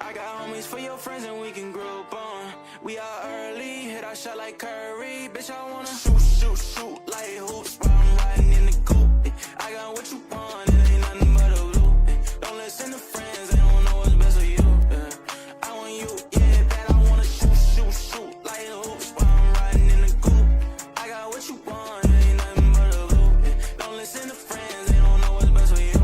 I got homies for your friends and we can group on. We out early, hit our shot like Curry. Bitch, I wanna shoot like hoops while I'm riding in the coupe. I got what you want, it ain't nothing but a loop. Don't listen to friends, they don't know what's best for you. I want you, yeah, that I wanna shoot like hoops while I'm riding in the coupe. I got what you want, it ain't nothing but a loop. Don't listen to friends, they don't know what's best for you.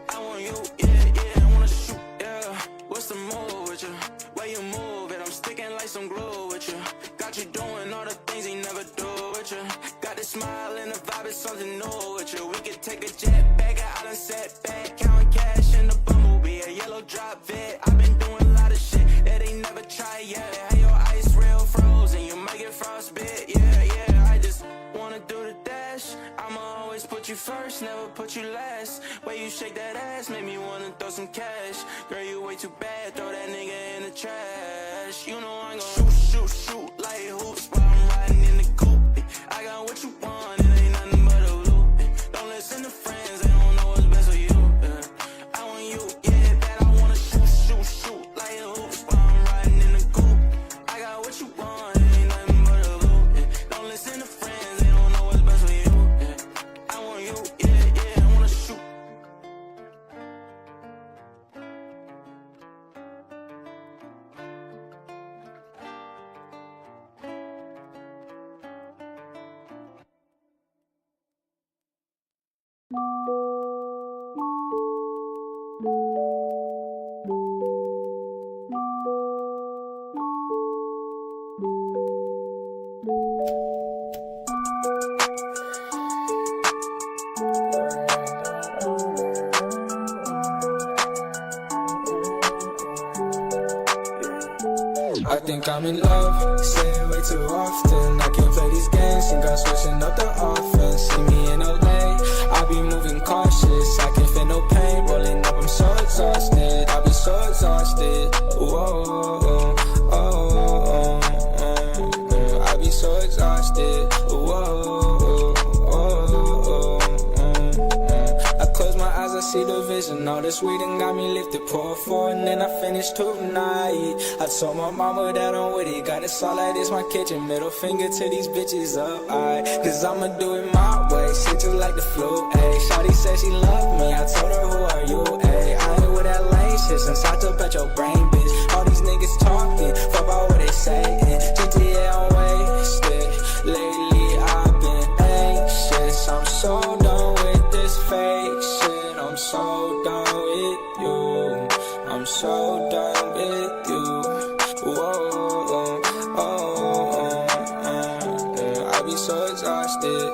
I want you, yeah, I wanna shoot, yeah. What's the move with you? Where you move it? I'm sticking like some glue with you. Got you doing all the things he never do with you. Got this smile and the vibe is something new with you. We could take a jet back, I done set back. Counting cash in the bumblebee, a yellow drop vid. I've been doing a lot of shit that they never tried yet. Have your ice real frozen, you might get frostbit, yeah. I just wanna do the dash. I'ma always put you first, never put you last. Way you shake that ass, make me wanna throw some cash. Girl, you way too bad, throw that nigga in the trash. You know I'm gon' shoot like hoops while I'm riding in the coupe. I got what you want, it ain't nothing but a loop. Don't listen to friends, they don't know what's best for you. I want you, yeah, that I wanna shoot like hoops while I'm riding in the coupe. I got what you want, it ain't nothing but a loop. Don't listen to friends, they don't know what's best for you. I want you, yeah, I wanna shoot. I think I'm in love, say it way too often. I can't play these games, think I'm switching up the offense. See me in LA, I be moving cautious. I can't feel no pain, rolling up, I'm so exhausted. I be so exhausted, whoa, I be so exhausted, I see the vision, all this weed and got me lifted, pour four and then I finished tonight. I told my mama that I'm with it, got it all like this my kitchen. Middle finger to these bitches up, cause I'ma do it my way, shit just like the flu, ayy. Shawty said she loved me, I told her who are you, ayy. I ain't with that lame shit since I took out your brain, bitch. All these niggas talking, fuck about what they saying. GTA I'm wasted, lately I've been anxious. I'm so done with this fake shit. I'm so done with you. I'm so done with you. I be so exhausted.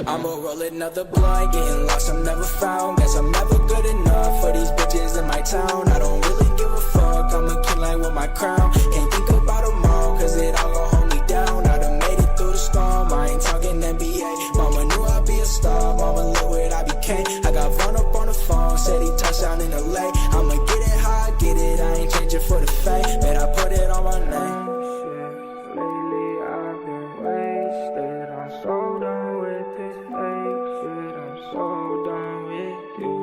I'ma roll another blunt, getting lost, I'm never found. Guess I'm never good enough for these bitches in my town. I don't really give a fuck, I'm a king like with my crown. Can't think about them all, cause it all gon' hold me down. I done made it through the storm, I ain't talking NBA. Mama knew I'd be a star, mama look what I became. I got Vaughn up on the phone, said he touched down in LA. I'ma get it how I get it, I ain't changing for the fame. Man, I put it on my name. Lately I've been wasted, I'm so done with this fake shit. I'm so done with you,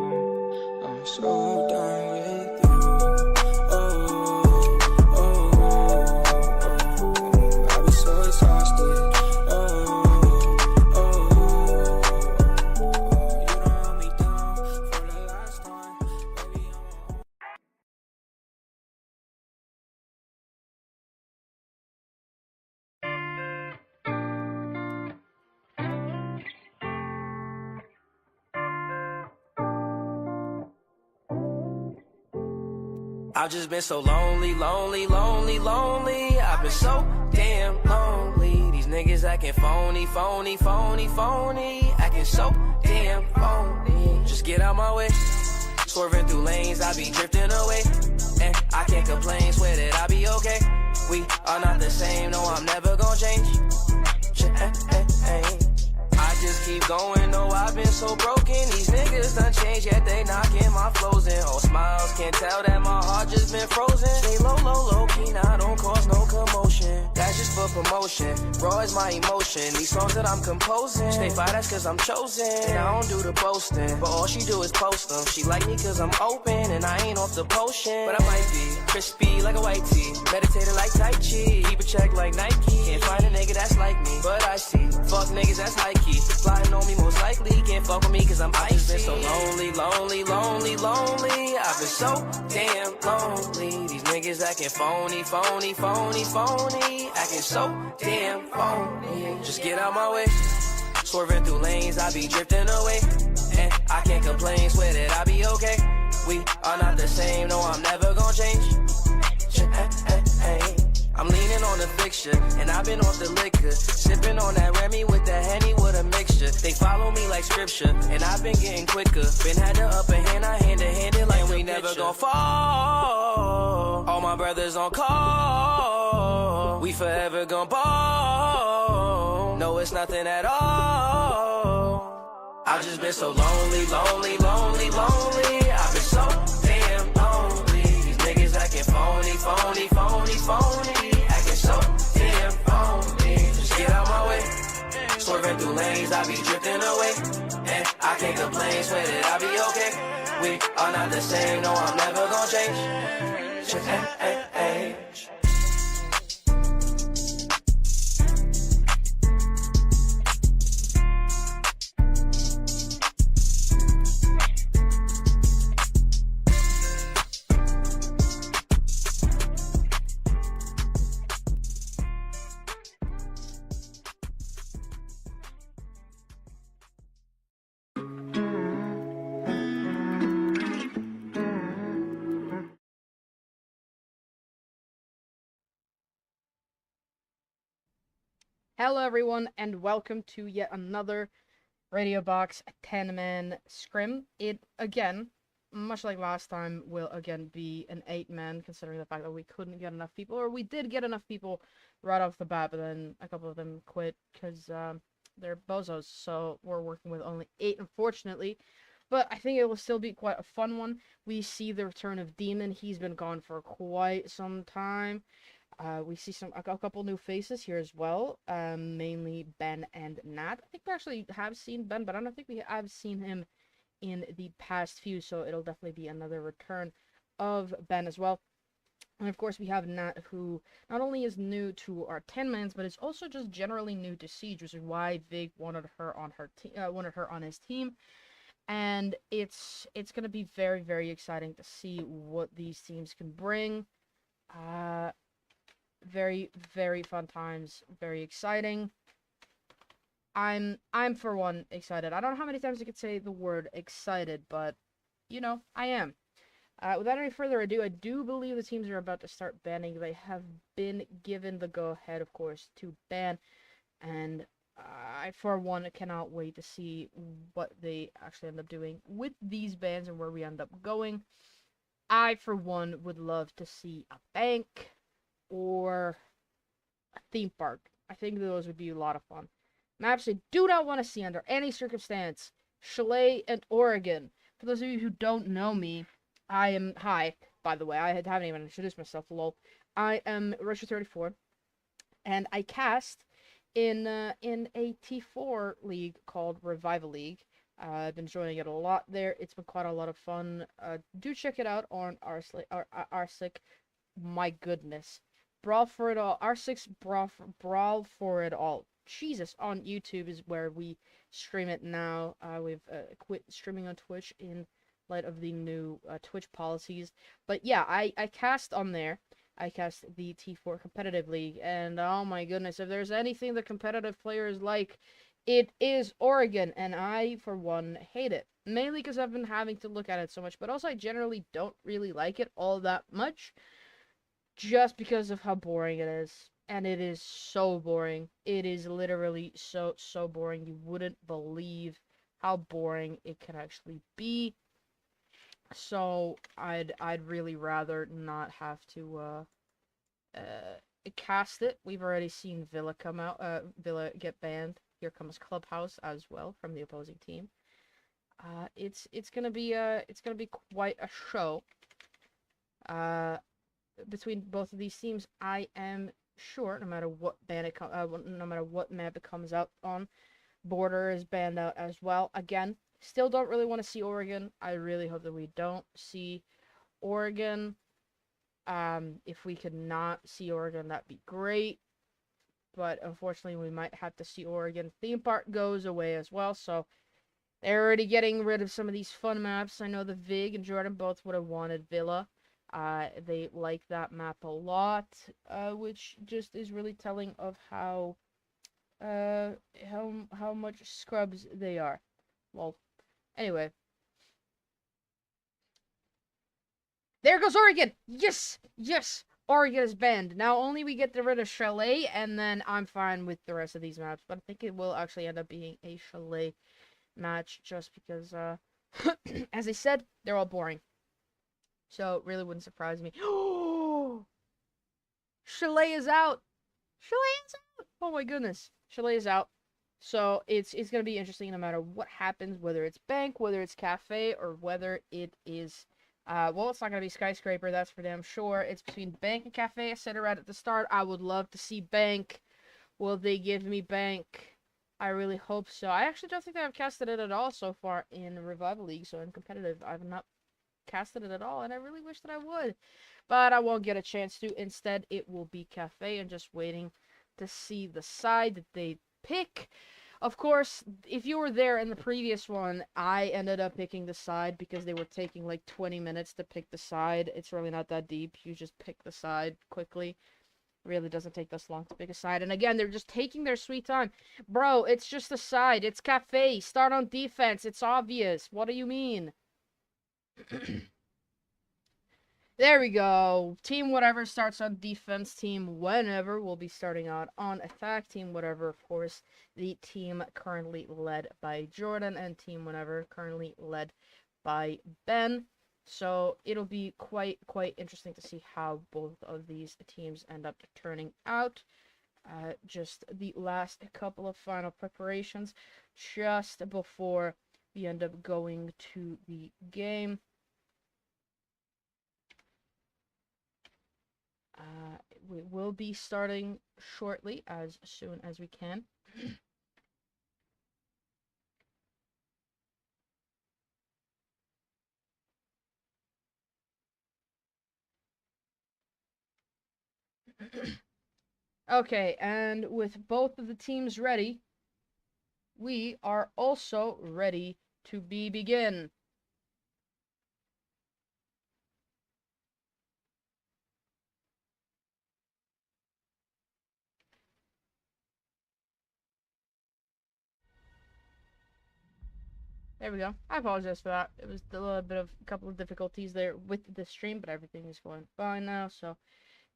I'm so done with you. I be so exhausted. I've just been so lonely. I've been so damn lonely. These niggas acting phony. Acting so damn phony. Just get out my way. Swerving through lanes, I be drifting away. And I can't complain, swear that I be okay. We are not the same, no, I'm never gonna change. I just keep going, no, I've been so broken. These niggas done changed, yet they knocking my flows in. All smiles, can't tell that my heart just been frozen. Stay low, low, low key, now don't cause no commotion. That's just for promotion, raw is my emotion. These songs that I'm composing, stay fire, that's cause I'm chosen. And I don't do the boasting, but all she do is post them. She like me cause I'm open, and I ain't off the potion. But I might be crispy like a white tee, meditated like Tai Chi, keep a check like Nike. Can't find a nigga that's like me, but I see. Fuck niggas that's high key, flying on me most likely. Can't fuck with me cause I'm icy. I've been so lonely, lonely, lonely, lonely. I've been so damn lonely. These niggas acting phony, phony, phony, phony. Acting so damn phony. Just get out my way. Swerving through lanes, I be drifting away. And I can't complain, swear that I be okay. We are not the same, no, I'm never gonna change. I'm leaning on the fixture, and I've been off the liquor. Sipping on that Remy with the Henny with a mixture. They follow me like scripture, and I've been getting quicker. Been had the upper hand, I hand it like we never gon' fall. All my brothers on call. We forever gon' ball. No, it's nothing at all. I've just been so lonely, lonely, lonely, lonely. I've been so damn lonely. These niggas acting phony, phony, phony, phony. Acting so damn phony. Just get out my way. Swerving through lanes, I be drifting away. And I can't complain, swear that I be okay. We are not the same, no, I'm never gonna change. Hello everyone, and welcome to yet another Radio Box 10-man scrim. It, again, much like last time, will again be an 8-man, considering the fact that we couldn't get enough people, or we did get enough people right off the bat, but then a couple of them quit, because they're bozos, so we're working with only 8, unfortunately. But I think it will still be quite a fun one. We see the return of Demon. He's been gone for quite some time. We see a couple new faces here as well, mainly Ben and Nat. I think we actually have seen Ben, but I don't think we have seen him in the past few, so it'll definitely be another return of Ben as well. And of course we have Nat, who not only is new to our 10-mans, but is also just generally new to Siege, which is why Vig wanted her on his team. And it's gonna be very, very exciting to see what these teams can bring. Very, very fun times, very exciting. I'm for one excited. I don't know how many times I could say the word excited, but you know, I am. Without any further ado, I do believe the teams are about to start banning. They have been given the go-ahead, of course, to ban, and I, for one, cannot wait to see what they actually end up doing with these bans and where we end up going. I, for one, would love to see a bank or a theme park. I think those would be a lot of fun. Maps I do not want to see under any circumstance. Chalet and Oregon. For those of you who don't know me, I am, hi, by the way, I haven't even introduced myself, lol. I am Retro34, and I cast in a T4 league called Revival League. I've been enjoying it a lot there. It's been quite a lot of fun. Do check it out on R6. My goodness. Brawl for it all. R6 Brawl for it all. Jesus, on YouTube is where we stream it now. We've quit streaming on Twitch in light of the new Twitch policies. But yeah, I cast on there. I cast the T4 competitive league, and oh my goodness, if there's anything the competitive players like, it is Oregon, and I, for one, hate it. Mainly because I've been having to look at it so much, but also I generally don't really like it all that much, just because of how boring it is. And it is so boring. It is literally so boring. You wouldn't believe how boring it can actually be. So I'd really rather not have to cast it. We've already seen Villa come out. Villa get banned. here comes Clubhouse as well from the opposing team. It's gonna be quite a show. Between both of these teams, I am sure, no matter what no matter what map it comes out on, Border is banned out as well. Again, still don't really want to see Oregon. I really hope that we don't see Oregon. If we could not see Oregon, that'd be great. But unfortunately, we might have to see Oregon. Theme park goes away as well, so they're already getting rid of some of these fun maps. I know the Vig and Jordan both would have wanted Villa. They like that map a lot, which just is really telling of how much scrubs they are. Well, anyway. There goes Oregon! Yes! Yes! Oregon is banned. Now only we get rid of Chalet, and then I'm fine with the rest of these maps. But I think it will actually end up being a Chalet match, just because, as I said, they're all boring. So, it really wouldn't surprise me. Chalet is out! Chalet is out! Oh my goodness. Chalet is out. So, it's going to be interesting no matter what happens, whether it's Bank, whether it's Cafe, or whether it is... well, it's not going to be Skyscraper, that's for damn sure. It's between Bank and Cafe. I said it right at the start. I would love to see Bank. Will they give me Bank? I really hope so. I actually don't think I've casted it at all so far in Revival League, so in competitive, I've not casted it at all, and I really wish that I would. But I won't get a chance to. Instead, it will be Cafe, and just waiting to see the side that they pick. Of course, if you were there in the previous one, I ended up picking the side because they were taking like 20 minutes to pick the side. It's really not that deep. You just pick the side quickly. It really doesn't take this long to pick a side. And again, they're just taking their sweet time. Bro, it's just a side. It's Cafe. Start on defense. It's obvious. What do you mean? There we go. Team whatever starts on defense. Team whenever will be starting out on attack. Team whatever, of course, the team currently led by Jordan, and team whenever currently led by Ben. So it'll be quite interesting to see how both of these teams end up turning out. Just the last couple of final preparations just before we end up going to the game. We will be starting shortly, as soon as we can. Okay, and with both of the teams ready, we are also ready to begin. There we go. I apologize for that. It was a little bit of a couple of difficulties there with the stream, but everything is going fine now, so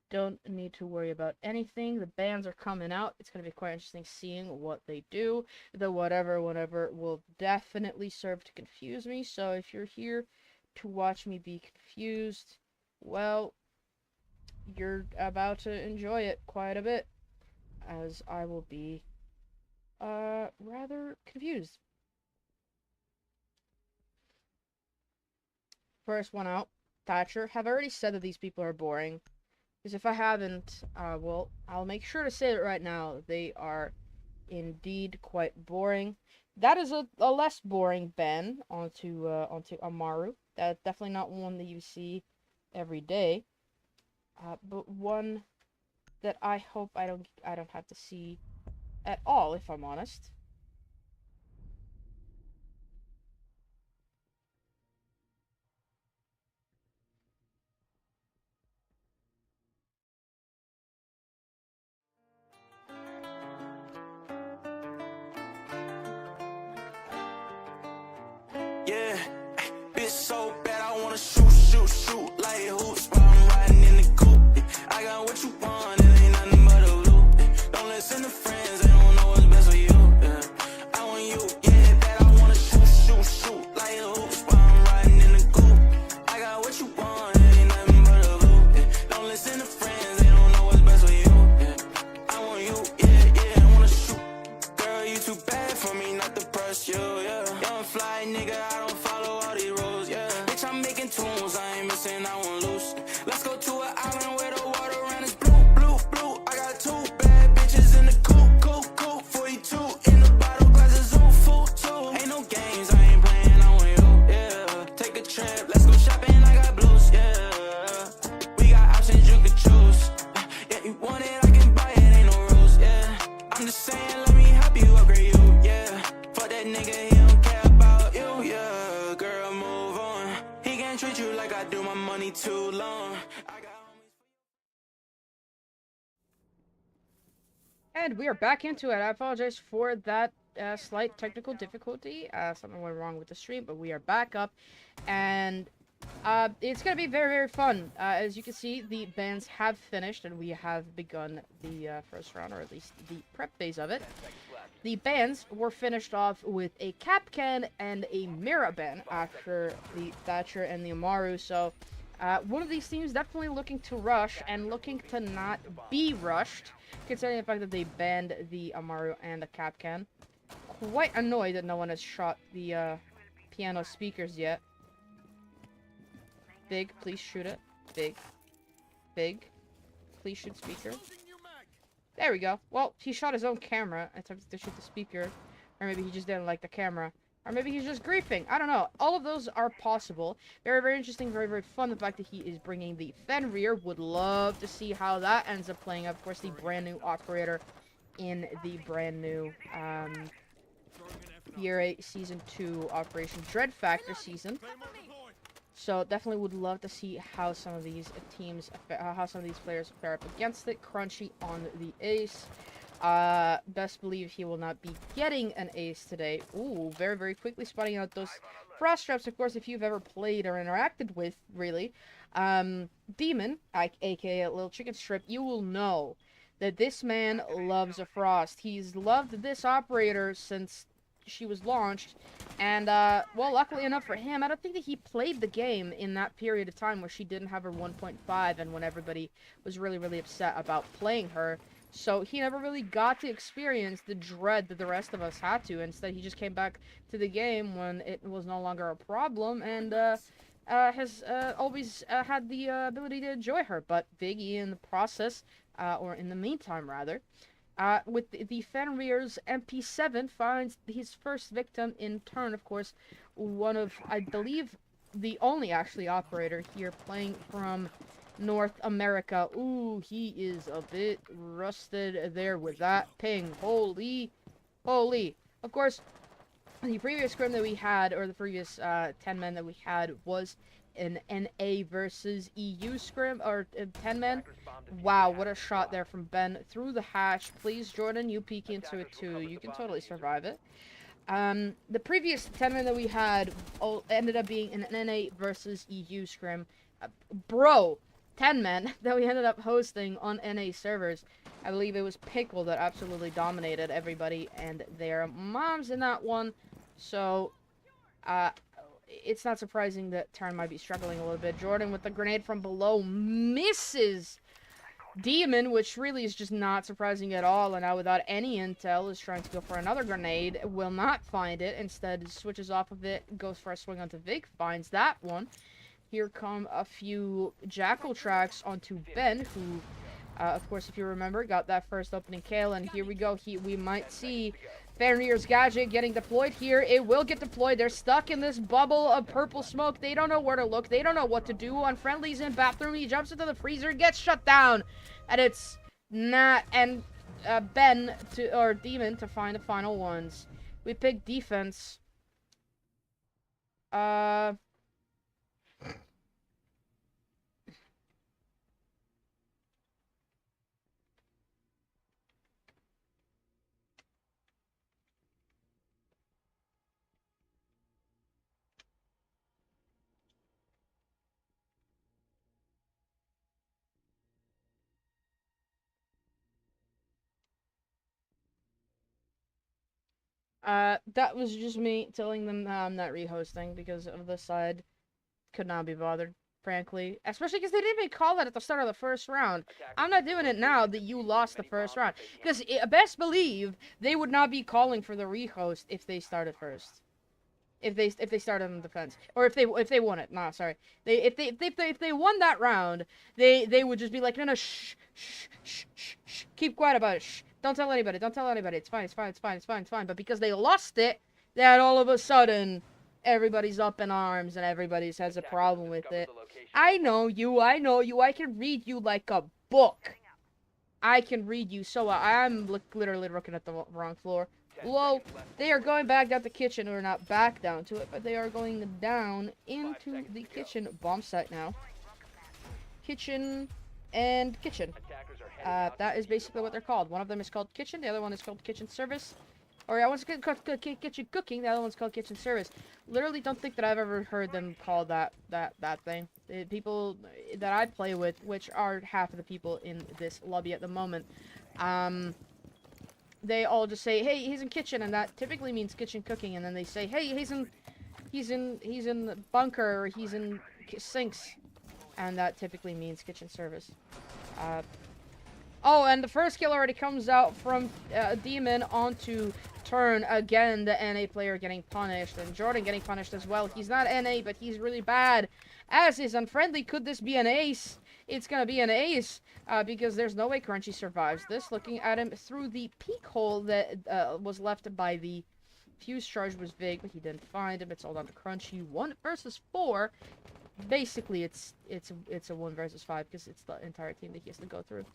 don't need to worry about anything. The bands are coming out. It's going to be quite interesting seeing what they do. The whatever will definitely serve to confuse me, so if you're here to watch me be confused, well, you're about to enjoy it quite a bit, as I will be rather confused. First one out, Thatcher. Have already said that these people are boring. Because if I haven't, well, I'll make sure to say it right now. They are indeed quite boring. That is a less boring ban onto Amaru. That's definitely not one that you see every day. But one that I hope I don't have to see at all, if I'm honest. Yeah, bitch so bad I wanna shoot like hoops while I'm riding in the coupe. I got what you want, it ain't nothing but a loop. Don't listen to friends, they don't know what's best for you. Yeah, I want you, yeah, that I wanna shoot like hoops while I'm riding in the coupe. I got what you want, it ain't nothing but a loop. Don't listen to friends, they don't know what's best for you. Yeah, I want you, yeah, I wanna shoot. Girl, you too and I won't lose. Let's go to an island where the water around is blue, blue, blue. I got 2 bad bitches in the coop, coop, coop. 42 in the bottle, glasses on full too. Ain't no games, I ain't playing, I want you, yeah. Take a trip, let's go shopping, I got blues, yeah. We got options, you can choose. Yeah, you want it, I can buy it, ain't no rules, yeah. I'm just saying, let me help you upgrade you, yeah. Fuck that nigga, he don't care about you, yeah. Girl, move on. He can't treat you like I do, my money too long. I got And we are back into it. I apologize for that slight technical difficulty. Something went wrong with the stream, but we are back up. And it's going to be very, very fun. As you can see, the bands have finished, and we have begun the first round, or at least the prep phase of it. The bands were finished off with a Kapkan and a Miraban after the Thatcher and the Amaru. So one of these teams definitely looking to rush and looking to not be rushed, considering the fact that they banned the Amaru and the Kapkan. Quite annoyed that no one has shot the piano speakers yet. Big, please shoot it. Big. Big. Please shoot speaker. There we go. Well, he shot his own camera, attempted to shoot the speaker. Or maybe he just didn't like the camera. Or maybe he's just griefing. I don't know. All of those are possible. Very, very interesting. Very, very fun. The fact that he is bringing the Fenrir. Would love to see how that ends up playing. Of course, the brand new operator in the brand new Year Season 2 Operation Dread Factor season. So definitely would love to see how some of these teams, how some of these players fare up against it. Crunchy on the ace. Best believe he will not be getting an ace today. Ooh, very, very quickly spotting out those frost traps. Of course, if you've ever played or interacted with, really, Demon, aka Little Chicken Strip, you will know that this man loves a frost. He's loved this operator since she was launched, and well, luckily enough for him, I don't think that he played the game in that period of time where she didn't have her 1.5 and when everybody was really, really upset about playing her. So he never really got to experience the dread that the rest of us had to. Instead, he just came back to the game when it was no longer a problem, and has always had the ability to enjoy her. But Biggie, in the process, or in the meantime rather, with the Fenrir's MP7, finds his first victim in turn. Of course, one of, I believe, the only actually operator here playing from North America. Ooh, he is a bit rusted there with that ping. Holy. Of course, the previous scrim that we had, or the previous 10 men that we had, was an NA versus EU scrim, or 10 men. Wow, what a shot there from Ben through the hatch. Please, Jordan, you peek into it too. You can totally survive it. The previous 10 men that we had ended up being an NA versus EU scrim. Bro, 10 men that we ended up hosting on NA servers. I believe it was Pickle that absolutely dominated everybody and their moms in that one. So, it's not surprising that Turn might be struggling a little bit. Jordan with the grenade from below misses Demon, which really is just not surprising at all, and now without any intel is trying to go for another grenade, will not find it, instead switches off of it, goes for a swing onto Vic, finds that one. Here come a few Jackal tracks onto Ben, who, of course, if you remember, got that first opening kill, and here we go, we might see Fenrir's gadget getting deployed here. It will get deployed. They're stuck in this bubble of purple smoke. They don't know where to look. They don't know what to do. On friendlies in bathroom, he jumps into the freezer, gets shut down. And it's not, and Ben, or Demon, to find the final ones. We pick defense. That was just me telling them I'm not rehosting because of the side. Could not be bothered, frankly. Especially because they didn't even call that at the start of the first round. I'm not doing it now that you lost the first round. Because best believe they would not be calling for the rehost if they started first. if they started on defense, or if they won it. Nah, sorry. If they won that round, they would just be like, no, shh, shh, shh, shh, shh, keep quiet about it. Shh, don't tell anybody. Don't tell anybody. It's fine. It's fine. It's fine. It's fine. It's fine. But because they lost it, then all of a sudden everybody's up in arms and everybody has a problem with it. I know you. I know you. I can read you like a book. I can read you so I'm literally looking at the wrong floor. Whoa, they are going back down the kitchen, or not back down to it, but they are going down into the kitchen bomb site now. Kitchen and kitchen. That is basically what they're called. One of them is called kitchen, the other one is called kitchen service. Or yeah, one's called kitchen cooking, the other one's called kitchen service. Literally don't think that I've ever heard them call that thing. The people that I play with, which are half of the people in this lobby at the moment, they all just say, hey, he's in kitchen, and that typically means kitchen cooking, and then they say, hey, he's in bunker, or he's in sinks, and that typically means kitchen service. Oh, and the first kill already comes out from Demon onto Turn. Again, the NA player getting punished, and Jordan getting punished as well. He's not NA, but he's really bad, as is Unfriendly. Could this be an ace? It's gonna be an ace, because there's no way Crunchy survives this. Looking at him through the peek hole that was left by the fuse charge was big, but he didn't find him. It's all down to Crunchy. 1 versus 4. Basically, it's a 1 versus 5, because it's the entire team that he has to go through.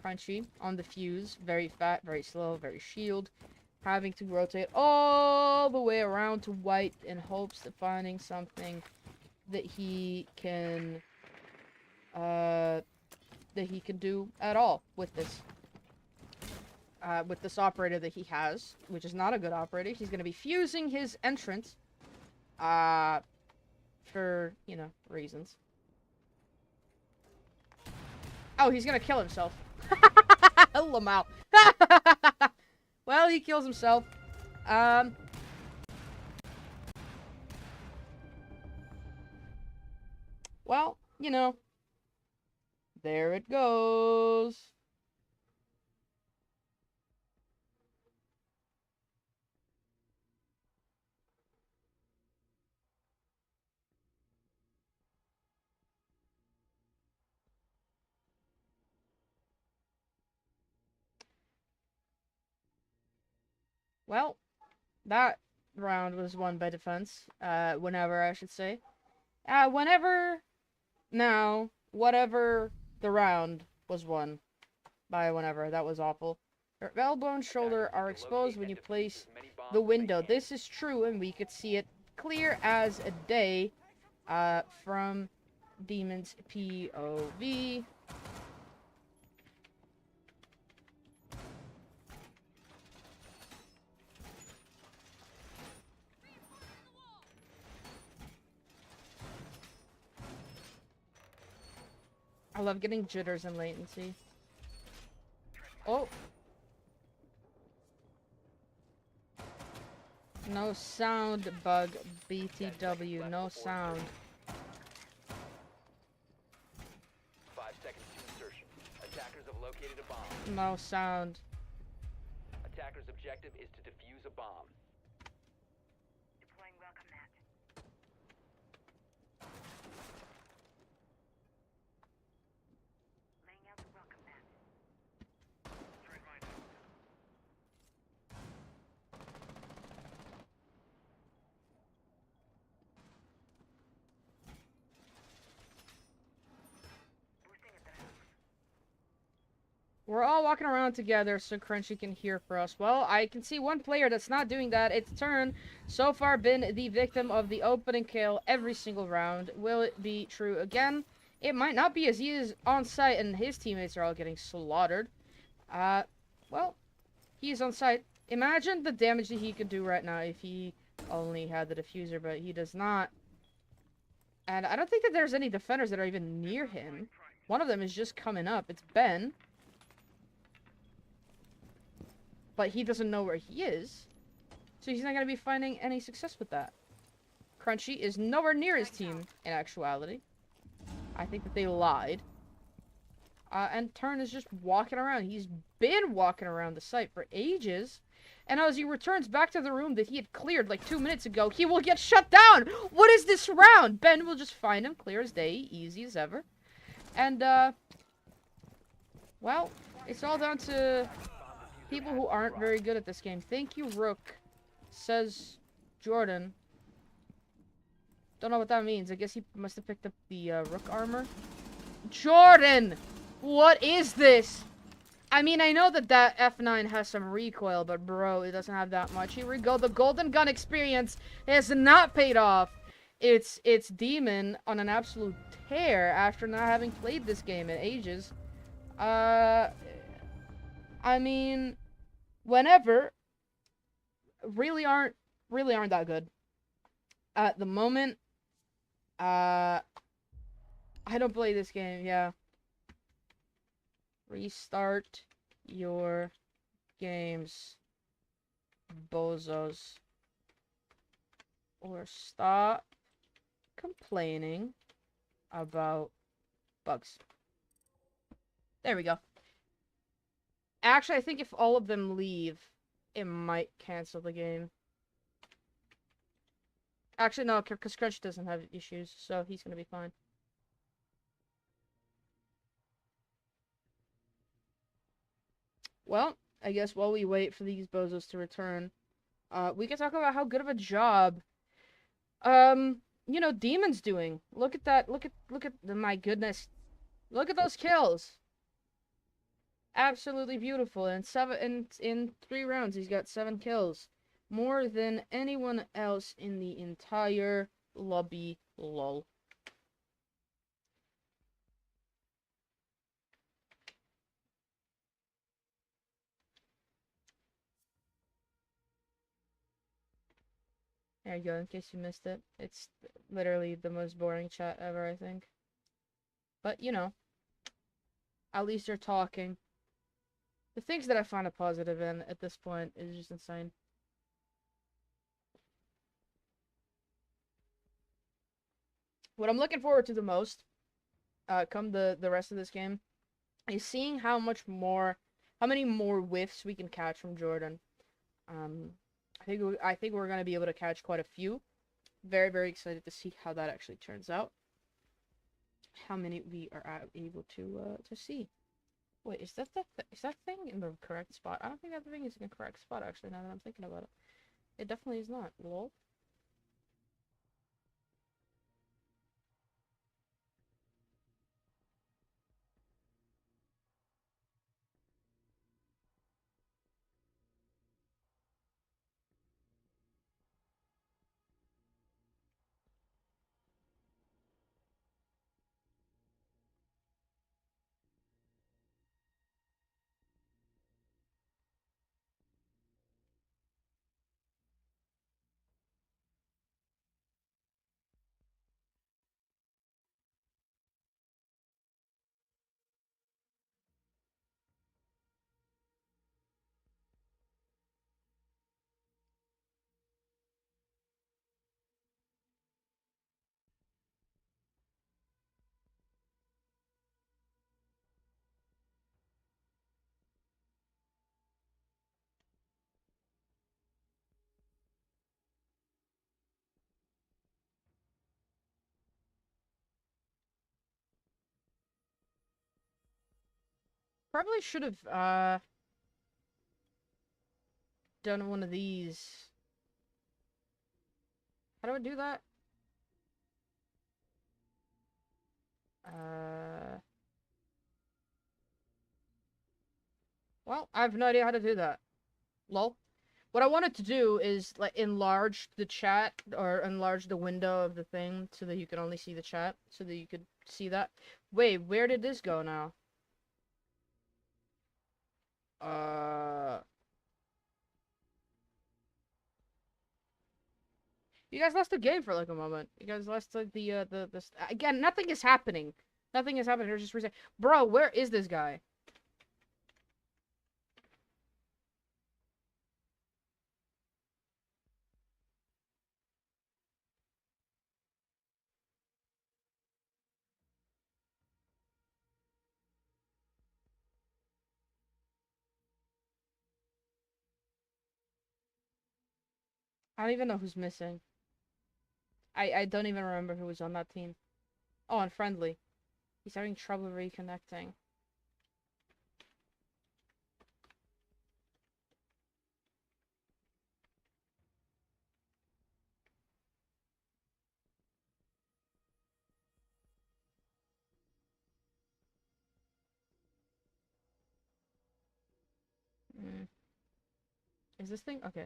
Crunchy on the fuse, very fat, very slow, very shield, having to rotate all the way around to white in hopes of finding something that he can do at all with this operator that he has, which is not a good operator. He's going to be fusing his entrance for, you know, reasons. Oh, he's gonna kill himself. Lamau. Well, he kills himself. Well, you know, there it goes. Well, that round was won by defense. Whenever, I should say. Whatever the round was won by whenever. That was awful. Your elbow and shoulder are exposed when you place the window. This is true, and we could see it clear as a day from Demon's POV. I love getting jitters and latency. Oh. No sound bug, BTW. No sound. 5 seconds to insertion. Attackers have located a bomb. No sound. Attacker's objective is to defuse a bomb. Deploying welcome mat. Laying out the welcome mat. We're all walking around together so Crunchy can hear for us. Well, I can see one player that's not doing that. It's Turn. So far been the victim of the opening kill every single round. Will it be true again? It might not be, as he is on site and his teammates are all getting slaughtered. Well, he's on site. Imagine the damage that he could do right now if he only had the diffuser, but he does not. And I don't think that there's any defenders that are even near him. One of them is just coming up. It's Ben. But he doesn't know where he is. So he's not going to be finding any success with that. Crunchy is nowhere near his team, in actuality. I think that they lied. And Turn is just walking around. He's been walking around the site for ages. And as he returns back to the room that he had cleared like 2 minutes ago, he will get shut down! What is this round? Ben will just find him, clear as day, easy as ever. And, well, it's all down to people who aren't very good at this game. Thank you, Rook, says Jordan. Don't know what that means. I guess he must have picked up the, Rook armor. Jordan! What is this? I mean, I know that that F9 has some recoil, but bro, it doesn't have that much. Here we go. The Golden Gun experience has not paid off. It's Demon on an absolute tear after not having played this game in ages. I mean, whenever really aren't that good. At the moment, I don't play this game, yeah. Restart your games, bozos. Or stop complaining about bugs. There we go. Actually, I think if all of them leave, it might cancel the game. Actually, no, because Crunch doesn't have issues, so he's gonna be fine. Well, I guess while we wait for these bozos to return, we can talk about how good of a job, you know, Demon's doing. Look at that. Look at my goodness. Look at those kills. Absolutely beautiful. And in 3 rounds, he's got 7 kills. More than anyone else in the entire lobby, lol. There you go, in case you missed it. It's literally the most boring chat ever, I think. But, you know, at least they're talking. The things that I find a positive in at this point is just insane. What I'm looking forward to the most, come the rest of this game, is seeing how many more whiffs we can catch from Jordan. I think we're gonna be able to catch quite a few. Very, very excited to see how that actually turns out. How many we are able to see. Wait, is that thing in the correct spot? I don't think that thing is in the correct spot, actually, now that I'm thinking about it. It definitely is not. Lol. Probably should have, done one of these. How do I do that? Well, I have no idea how to do that. Lol. What I wanted to do is, like, enlarge the chat, or enlarge the window of the thing, so that you can only see the chat, so that you could see that. Wait, where did this go now? You guys lost the game for, like, a moment. You guys lost, like, again, nothing is happening. Nothing is happening, there's just reset. Bro, where is this guy? I don't even know who's missing. I don't even remember who was on that team. Oh, and Friendly. He's having trouble reconnecting. Is this thing? Okay.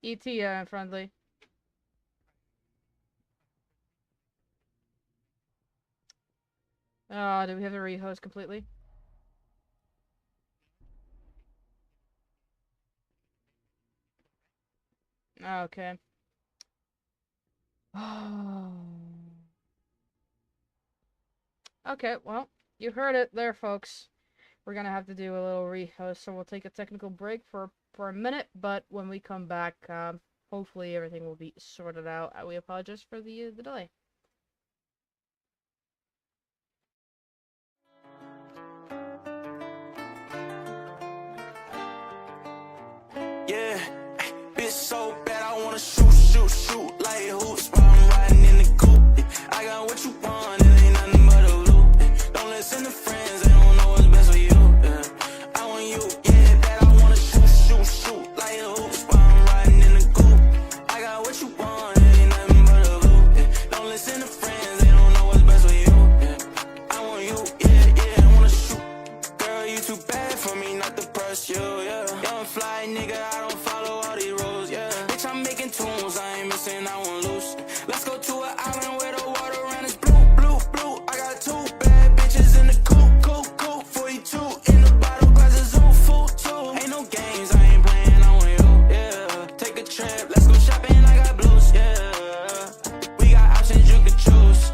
ET, Friendly. Oh, do we have to rehost completely? Okay. Okay, well, you heard it there, folks. We're gonna have to do a little rehost, so we'll take a technical break for a minute, but when we come back, hopefully everything will be sorted out. We apologize for the delay. Yeah, bitch so bad I wanna shoot like hoops while I'm riding in the coupe. I got what you want, it ain't nothing but a loop. Don't listen to friends, they don't know what's best for you. I want you, yeah, that I wanna shoot like hoops while I'm riding in the coupe. I got what you want, it ain't nothing but a loop. Don't listen to friends, they don't know what's best for you. I want you, yeah, I wanna shoot. Girl, you too bad for me not to press you, yeah. Young fly nigga, I don't follow all these rules, yeah. Bitch, I'm making tunes, I ain't missing, I won't lose. Let's go to an island where the water around is blue. I got two bad bitches in the coupe, 42 in the bottle, glasses on full too. Ain't no games, I ain't playing, I want you, yeah. Take a trip, let's go shopping, I got blues, yeah. We got options you can choose.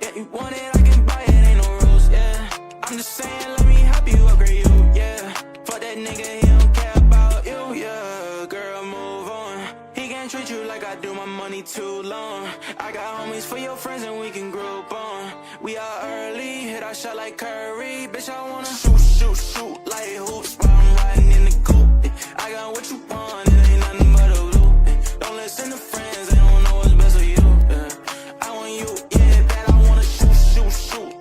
Yeah, you want it, I can buy it, ain't no rules, yeah. I'm just saying, let me help you upgrade you, yeah. Fuck that nigga, he don't care about you, yeah. Girl, move on. He can't treat you like I do, my money too long. I got homies for your friends and we can group on. We are early, hit our shot like Curry. Bitch, I wanna shoot like hoops while I'm riding in the coupe. I got what you want, it ain't nothing but a loop. Don't listen to friends, they don't know what's best for you. I want you, yeah, that I wanna shoot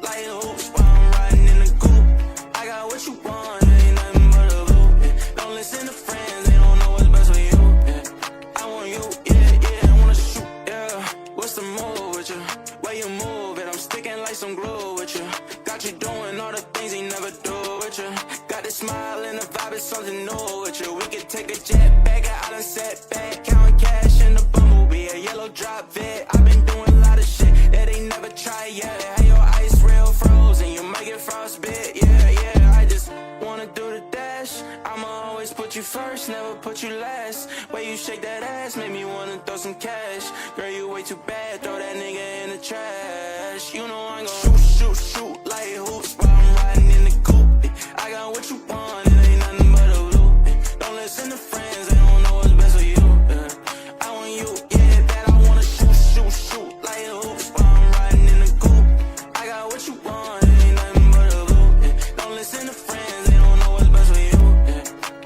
like hoops while I'm riding in the coupe. I got what you want, it ain't nothing but a loop. Don't listen to friends, they don't know what's best for you. I want you, yeah, I wanna shoot, yeah. What's the move with you? Where you move it? I'm sticking like some glue with you. Got you doing all the things he never do with you. Got this smile and the vibe is something new with you. We could take a jet back, I done set back, counting cash in the bumblebee, a yellow drop vid. I've been doing a lot of shit that they never tried yet. Have your ice real frozen, you might get frostbit, yeah. I just wanna do the dash. I'ma always put you first, never put you last. Way you shake that ass, make me wanna throw some cash. Girl, you way too bad, throw that nigga in the trash. You know I'm gon' shoot like hoops while I'm riding in the coupe. I got what you want, it ain't nothing but a loop. Don't listen to friends, they don't know what's best for you. I want you, yeah, that I wanna shoot like hoops while I'm riding in the coupe. I got what you want, it ain't nothing but a loop. Don't listen to friends, they don't know what's best for you.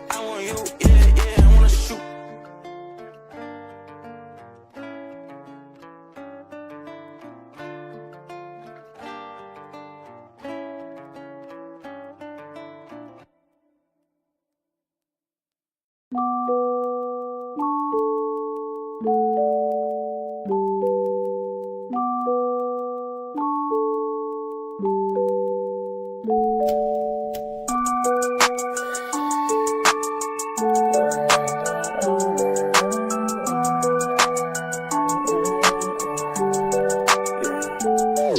I want you, yeah, I wanna shoot.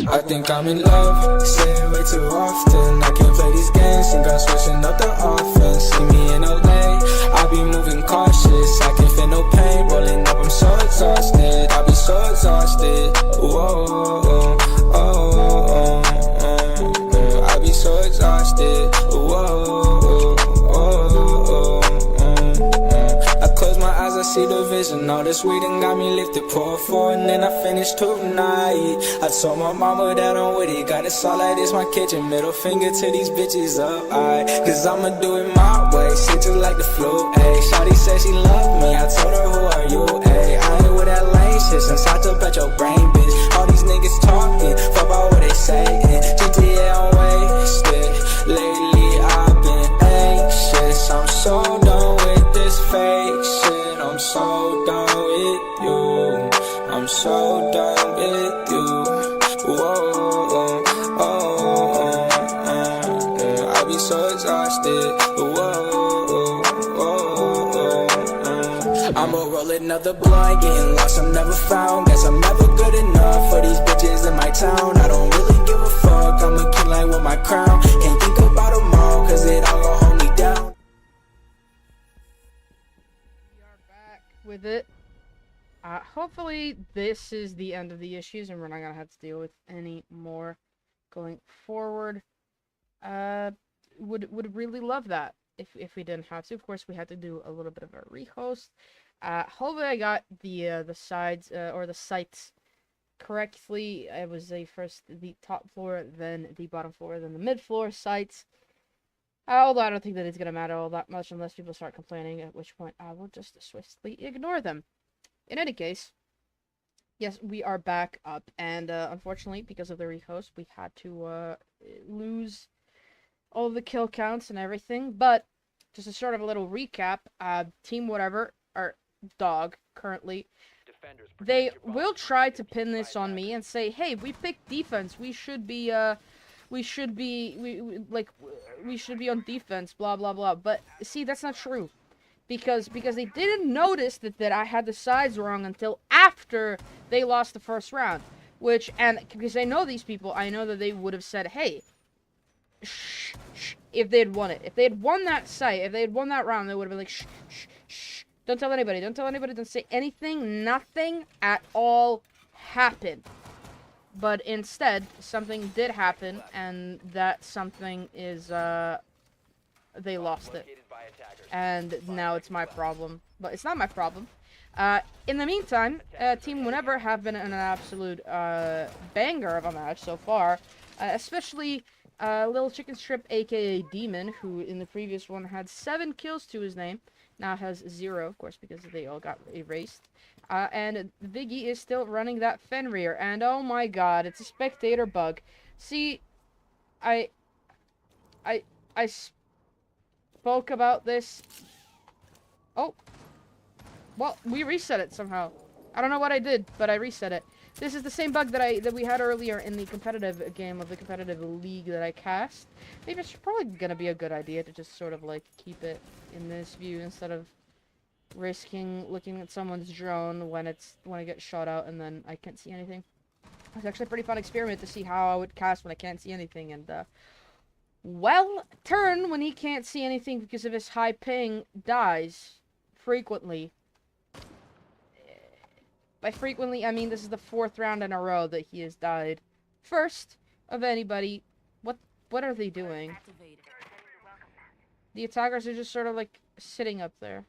I think I'm in love, say it way too often. I can't play these games, think I'm switching up the offense. See me in LA, I be moving cautious. I can't feel no pain, rolling up, I'm so exhausted. I be so exhausted, whoa, I be so exhausted, whoa. I close my eyes, I see the vision. All this weed and got me lifted. Pour four and then I finished tonight. I told my mama that I'm with it. Got it all like this, my kitchen. Middle finger to these bitches up, aight. Cause I'ma do it my way. Shit just like the flu, ayy. Shawty said she loved me. I told her, who are you, ayy? I ain't with that lame shit since I took at your brain, bitch. All these niggas talking, fuck about what they saying. GTA I'm wasted. Lately I've been anxious. I'm so done with this fake shit. I'm so done with you. I'm so done with you. Whoa, I be so exhausted. I'ma roll another blunt, getting lost, I'm never found. Guess I'm never good enough for these bitches in my town. I don't really give a fuck, I'm a king like with my crown. Can't think about them all, cause it all gon' hold me down. We are back with it. Hopefully this is the end of the issues and we're not gonna have to deal with any more going forward. Would really love that if we didn't have to. Of course, we had to do a little bit of a rehost. Hopefully I got the sides or the sites correctly. It was first the top floor, then the bottom floor, then the mid floor sites. Although I don't think that it's gonna matter all that much unless people start complaining, at which point I will just swiftly ignore them. In any case, yes, we are back up, and unfortunately, because of the rehost, we had to lose all of the kill counts and everything. But just a sort of a little recap, Team Whatever, or Dog, currently, they will try to pin this on me and say, hey, we picked defense, we should be on defense, blah blah blah. But see, that's not true. Because they didn't notice that I had the sides wrong until after they lost the first round. And because I know these people, I know that they would have said, hey, shh, shh, if they had won it. If they had won that site, if they had won that round, they would have been like, shh, shh, shh. Don't tell anybody, don't say anything, nothing at all happened. But instead, something did happen, and that something is, they lost it. And now it's my problem. But it's not my problem. In the meantime, Team Whenever have been an absolute banger of a match so far. Especially Little Chicken Strip, aka Demon, who in the previous one had 7 kills to his name. Now has 0, of course, because they all got erased. And Viggy is still running that Fenrir. And oh my god, it's a spectator bug. See, I spoke about this. Oh. Well, we reset it somehow. I don't know what I did, but I reset it. This is the same bug that we had earlier in the competitive game of the competitive league that I cast. Maybe it's probably gonna be a good idea to just sort of like keep it in this view instead of risking looking at someone's drone when it gets shot out and then I can't see anything. It's actually a pretty fun experiment to see how I would cast when I can't see anything, and well, Turn, when he can't see anything because of his high ping, dies frequently. By frequently, I mean this is the 4th round in a row that he has died. First of anybody. What are they doing? The attackers are just sort of like sitting up there.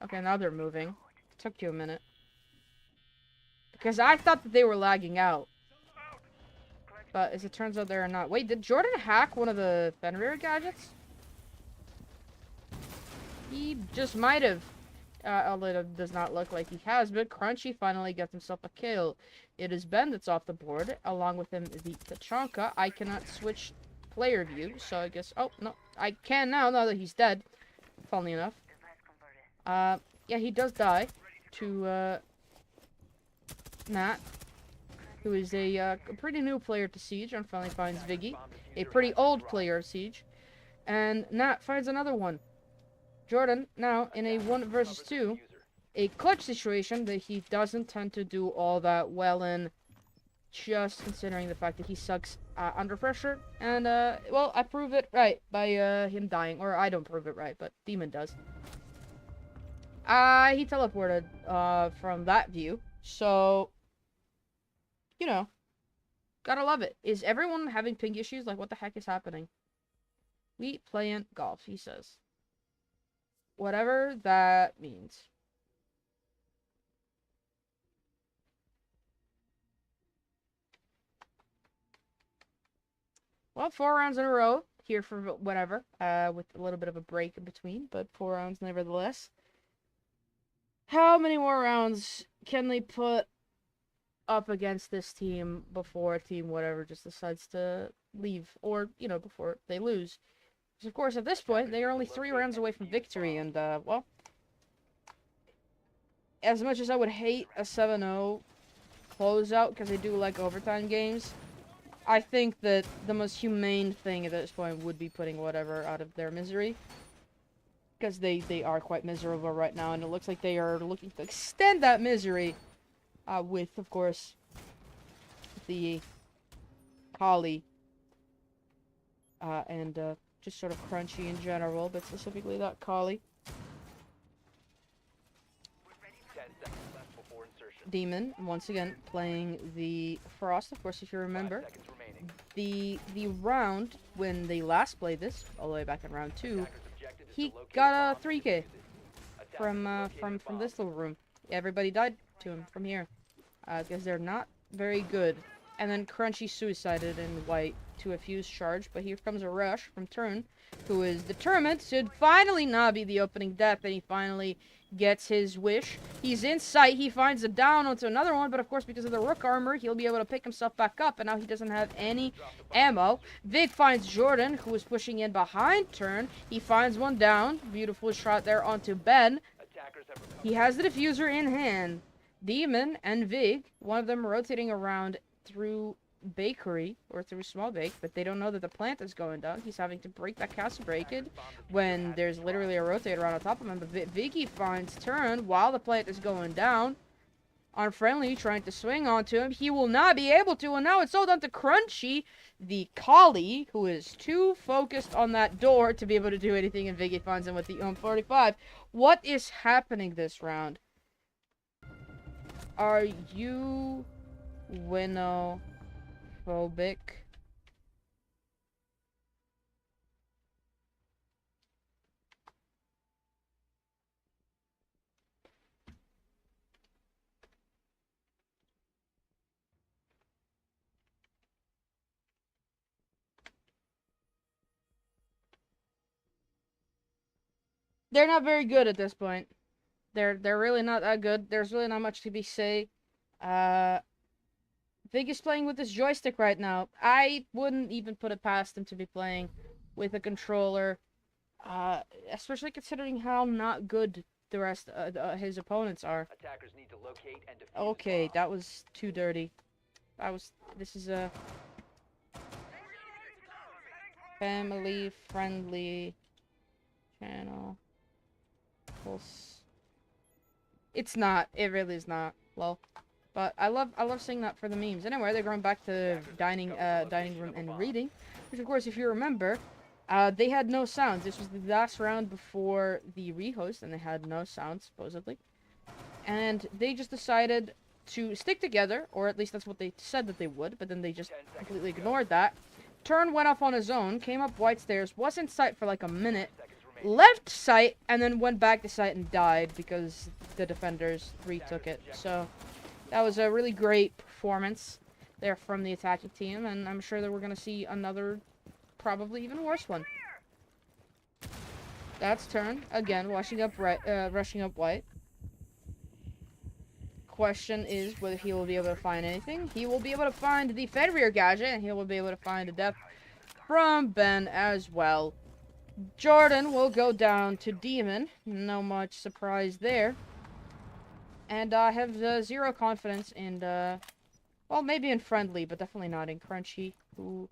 Okay, now they're moving. Took you a minute. Because I thought that they were lagging out. But as it turns out, they're not. Wait, did Jordan hack one of the Fenrir gadgets? He just might have. Although it does not look like he has. But Crunchy finally gets himself a kill. It is Ben that's off the board. Along with him, the Tachanka. I cannot switch player view. So I guess... Oh, no. I can now that he's dead. Funnily enough. Yeah, he does die to, Nat, who is a pretty new player to Siege, and finally finds Viggy, a pretty old player of Siege, and Nat finds another one. Jordan, now, in a 1 versus 2, a clutch situation that he doesn't tend to do all that well in, just considering the fact that he sucks under pressure, and, well, I prove it right by, him dying, or I don't prove it right, but Demon does. He teleported, from that view, so, you know, Gotta love it. Is everyone having ping issues? Like, what the heck is happening? We playin' golf, he says. Whatever that means. Well, 4 rounds in a row here for whatever, with a little bit of a break in between, but 4 rounds nevertheless. How many more rounds can they put up against this team before a team whatever just decides to leave, or, you know, before they lose? Because, of course, at this point, they are only 3 rounds away from victory, and, well, as much as I would hate a 7-0 closeout, because I do like overtime games, I think that the most humane thing at this point would be putting whatever out of their misery. Because they are quite miserable right now, and it looks like they are looking to extend that misery with, of course, the Kali. And just sort of Crunchy in general, but specifically that Kali. 10 seconds left before insertion. Demon, once again, playing the Frost, of course, if you 5 remember. seconds remaining. The round, when they last played this, all the way back in round 2, Attacker's objective is he to locate got a a bomb 3K and defuse it. Attackers from have located a bomb. this little room. Everybody died to him from here, because they're not very good. And then Crunchy suicided in white to a fuse charge, but here comes a rush from Turn, who is determined to finally not be the opening death, and he finally gets his wish. He's in sight, he finds a down onto another one, but of course because of the Rook armor, he'll be able to pick himself back up, and now he doesn't have any ammo. Vic finds Jordan, who is pushing in behind Turn. He finds one down. Beautiful shot there onto Ben. Attackers have recovered. He has the diffuser in hand. Demon and Vig, one of them rotating around through Bakery, or through Small Bake, but they don't know that the plant is going down. He's having to break that castle breakage when there's literally a rotator on top of him, but Viggy finds Turn while the plant is going down. Unfriendly, trying to swing onto him. He will not be able to, and now it's all down to Crunchy, the Kali, who is too focused on that door to be able to do anything, and Viggy finds him with the 45. What is happening this round? Are you winophobic? They're not very good at this point. They're really not that good. There's really not much to be say. Vig is playing with this joystick right now. I wouldn't even put it past him to be playing with a controller, especially considering how not good the rest his opponents are. Attackers need to locate and defuse Okay, the bomb. that was too dirty. This is a family friendly channel. It's not. It really is not. Well, but I love seeing that for the memes. Anyway, they're going back to dining room and reading, which of course, if you remember, they had no sounds. This was the last round before the rehost, and they had no sounds supposedly, and they just decided to stick together, or at least that's what they said that they would. But then they just completely ignored that. Turn went off on his own, came up white stairs, was in sight for like a minute. Left site, and then went back to site and died because the defenders retook it. So that was a really great performance there from the attacking team, and I'm sure that we're going to see another, probably even worse one. That's Turn, again, rushing up white. Question is whether he will be able to find anything. He will be able to find the Fenrir gadget, and he will be able to find a death from Ben as well. Jordan will go down to Demon. No much surprise there. And I have zero confidence in, well, maybe in Friendly, but definitely not in Crunchy, who,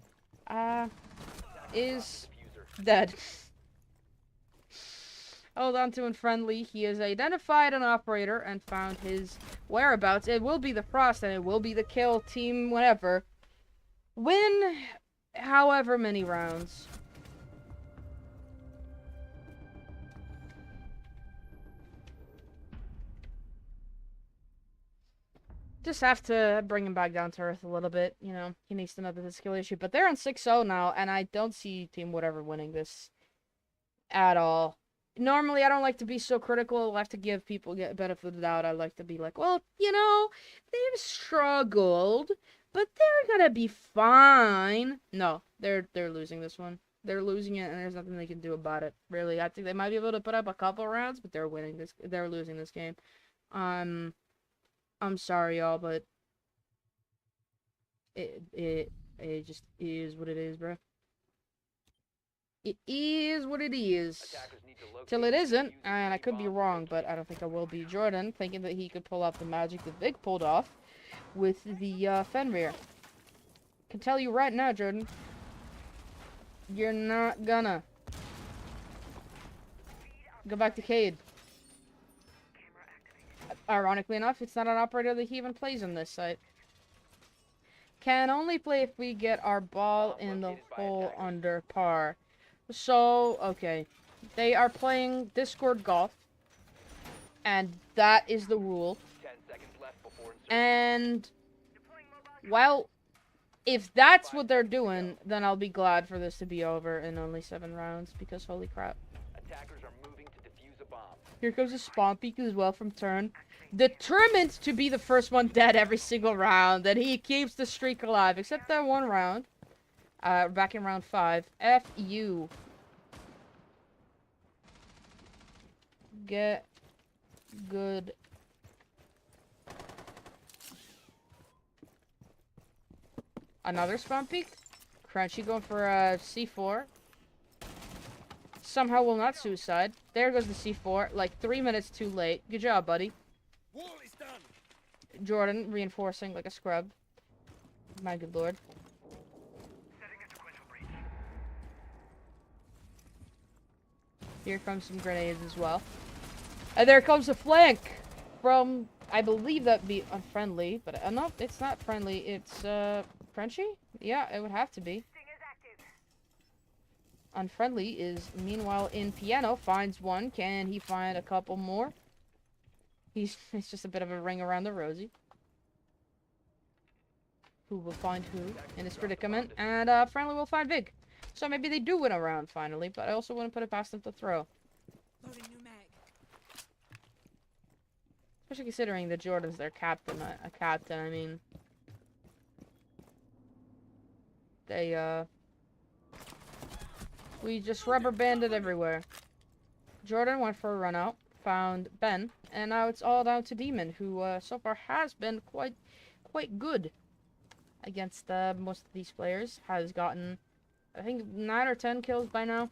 is dead. Hold on to Unfriendly. He has identified an operator and found his whereabouts. It will be the Frost, and it will be the kill team whenever. Win however many rounds. just have to bring him back down to earth a little bit. You know, he needs to know that the skill issue. But they're on 6-0 now, and I don't see Team Wood ever winning this at all. Normally, I don't like to be so critical. I like to give people get benefit of the doubt. I like to be like, well, you know, they've struggled, but they're gonna be fine. No, they're losing this one. They're losing it, and there's nothing they can do about it. Really, I think they might be able to put up a couple rounds, but they're winning this. They're losing this game. I'm sorry, y'all, but it just is what it is, bro. It is what it is. Attackers need to locate Till it and isn't, defuse the and I could be bomb. wrong, but I don't think I will be. Jordan, thinking that he could pull off the magic that Vic pulled off with the Fenrir. Can tell you right now, Jordan, you're not gonna. Go back to Cade. Ironically enough, it's not an operator that he even plays on this site. Can only play if we get our ball in the hole under par. So, okay. They are playing Discord Golf. And that is the rule. 10 seconds left before insertion. And, well, if that's what they're doing, then I'll be glad for this to be over in only 7 rounds. Because, holy crap. Attackers are moving to defuse a bomb. Here comes a spawn peek as well from Turn. Determined to be the first one dead every single round. And he keeps the streak alive. Except that one round. Back in round 5. F you. Get good. Another spawn peek. Crunchy going for a C4. Somehow will not suicide. There goes the C4. Like 3 minutes too late. Good job, buddy. Wall is done. Jordan reinforcing like a scrub. My good lord. Here comes some grenades as well. And there comes a flank from, I believe that'd be unfriendly, but no, it's not friendly. It's Crunchy? Yeah, it would have to be. Unfriendly is meanwhile in piano, finds one. Can he find a couple more? It's just a bit of a ring around the rosy. Who will find who in this predicament? And Friendly will find Vig. So maybe they do win a round finally, but I also wouldn't put it past them to throw. Loading new mag. Especially considering that Jordan's their captain. A captain, I mean. They, we just rubber banded everywhere. Jordan went for a run out, found Ben, and now it's all down to Demon, who so far has been quite good against most of these players. Has gotten, I think, 9 or 10 kills by now.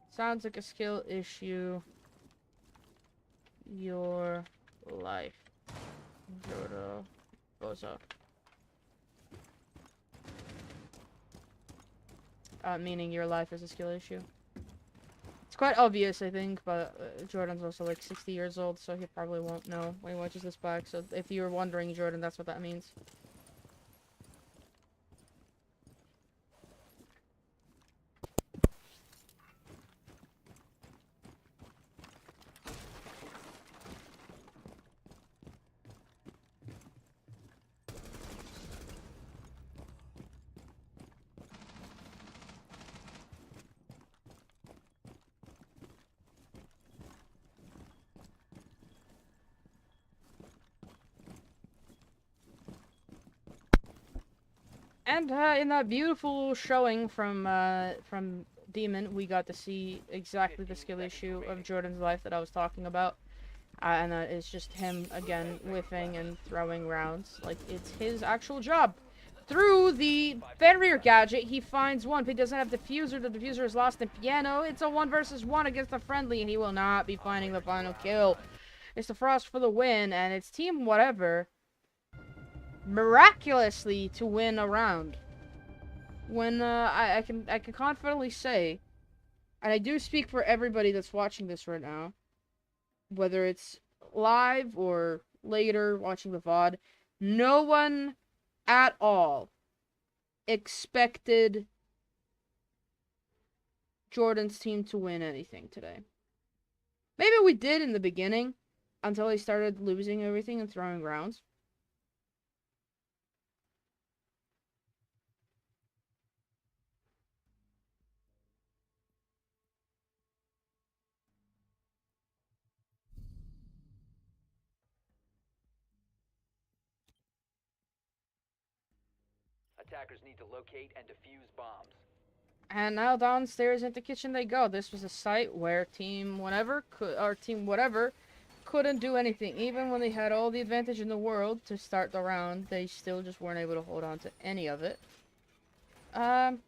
Sounds like a skill issue. Your life. Jordan Bozo. Meaning your life is a skill issue. It's quite obvious, I think, but Jordan's also like 60 years old, so he probably won't know when he watches this back. So if you're wondering, Jordan, that's what that means. And in that beautiful showing from Demon, we got to see exactly the skill issue of Jordan's life that I was talking about. And that is just him, again, whiffing and throwing rounds. Like, it's his actual job. Through the Fenrir gadget, he finds one. If he doesn't have diffuser, the diffuser is lost in piano. It's a 1 versus 1 against a friendly, and he will not be finding the final kill. It's the Frost for the win, and it's team whatever miraculously to win a round. When I can confidently say, and I do speak for everybody that's watching this right now, whether it's live or later watching the VOD, no one at all expected Jordan's team to win anything today. Maybe we did in the beginning, until they started losing everything and throwing rounds. Attackers need to locate and defuse bombs. And now downstairs into kitchen they go. This was a site where team whatever couldn't do anything. Even when they had all the advantage in the world to start the round, they still just weren't able to hold on to any of it. Bomb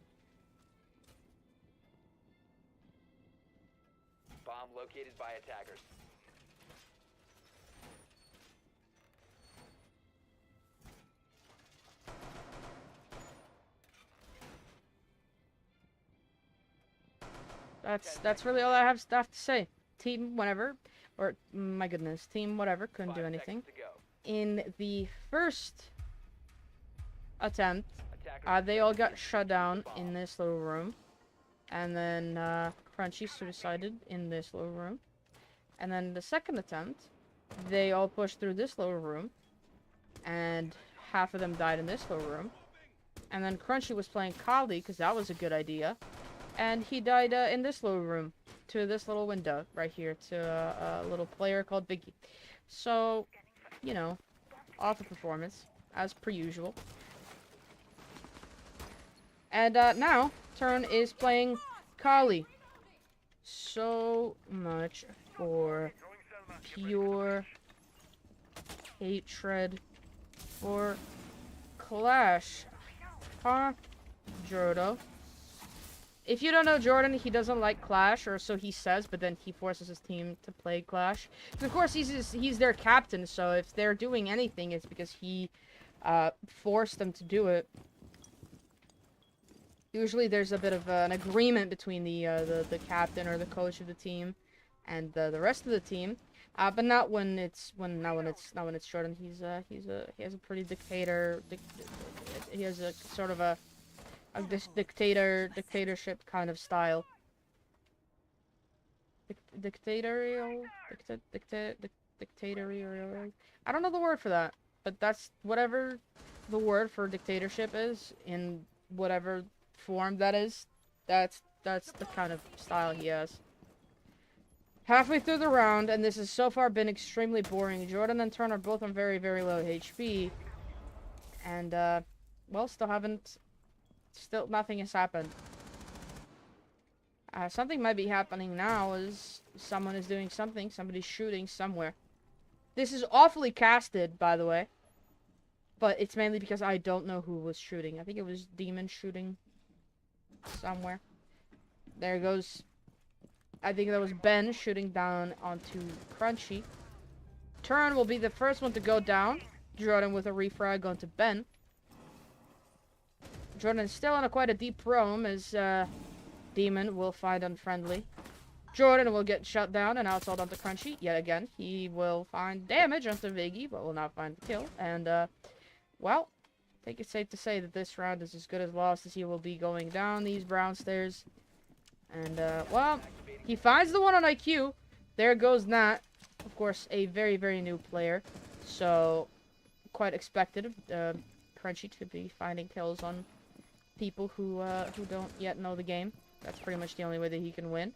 located by attackers. That's really all I have stuff to say. Team whatever, or my goodness, team whatever couldn't 5 do anything. seconds to go. In the first attempt, Attackers they all got defuse shut down bomb. in this little room, and then Crunchy suicided in this little room, and then the second attempt, they all pushed through this little room, and half of them died in this little room, and then Crunchy was playing Kali because that was a good idea, and he died in this little room to this little window right here to a little player called Biggie. So, you know, awful performance as per usual. And now, Turn is playing Kali. So much for pure hatred for Clash. Huh, Jordo? If you don't know Jordan, he doesn't like Clash, or so he says, but then he forces his team to play Clash. Of course, he's their captain, so if they're doing anything, it's because he forced them to do it. Usually there's a bit of an agreement between the captain or the coach of the team and the rest of the team, but not when it's Jordan. He has a pretty he has a sort of a dictatorship kind of style. Dictatorial. I don't know the word for that, but that's whatever the word for dictatorship is in whatever form that is. That's the kind of style he has. Halfway through the round, and this has so far been extremely boring. Jordan and Turn are both on very, very low HP, and well, still nothing has happened. Something might be happening now as someone is doing something. Somebody's shooting somewhere. This is awfully casted, by the way, but it's mainly because I don't know who was shooting. I think it was Demon shooting somewhere. There goes. I think that was Ben shooting down onto Crunchy. Turn will be the first one to go down. Jordan with a refrag onto Ben. Jordan is still in quite a deep roam as Demon will find unfriendly. Jordan will get shut down and outside onto Crunchy. Yet again, he will find damage onto Viggy, but will not find the kill. And, well, I think it's safe to say that this round is as good as lost as he will be going down these brown stairs. And, well, he finds the one on IQ. There goes Nat. Of course, a very, very new player. So, quite expected of Crunchy to be finding kills on people who don't yet know the game. That's pretty much the only way that he can win.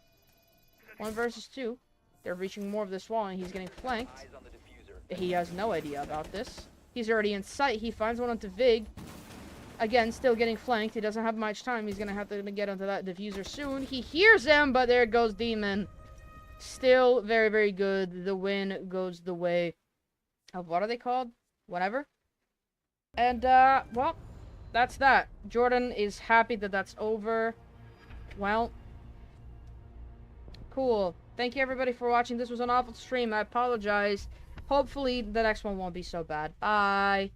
1 versus 2. They're reaching more of this wall, and he's getting flanked. Eyes on the diffuser. He has no idea about this. He's already in sight. He finds one onto Vig. Again, still getting flanked. He doesn't have much time. He's going to have to get onto that diffuser soon. He hears him, but there goes Demon. Still very, very good. The win goes the way of, what are they called? Whatever. And, well, that's that. Jordan is happy that that's over. Well, cool. Thank you, everybody, for watching. This was an awful stream. I apologize. Hopefully, the next one won't be so bad. Bye.